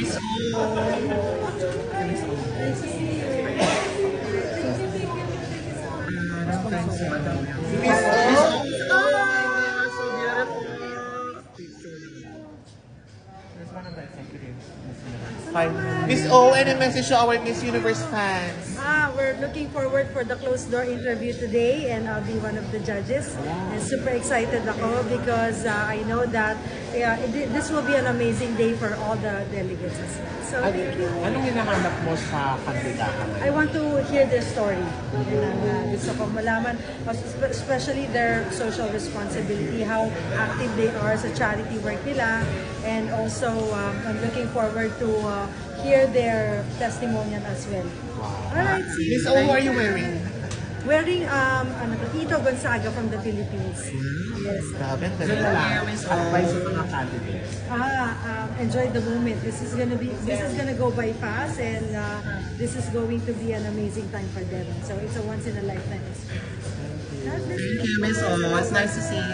Miss O. Miss O. Long time si Madam. Miss O. So beautiful. There's one of the executives. Miss O, any message to our Miss Universe fans? We're looking forward for the closed door interview today, and I'll be one of the judges. And super excited ako because I know that this will be an amazing day for all the delegates as well. So thank you. Anong hinahanap mo sa kandidata? I want to hear their story. Gusto ko malaman, especially their social responsibility, how active they are sa charity work nila. And also, I'm looking forward to hear their testimonial as well. Wow. Alright, see you. Miss O, who are you wearing? Wearing Ito Gonzaga from the Philippines. Yes. Grabe, advice sa mga candidates. Enjoy the moment. This is gonna go by fast, and this is going to be an amazing time for them. So it's a once in a lifetime experience. Thank you, Miss O. It's nice to see you.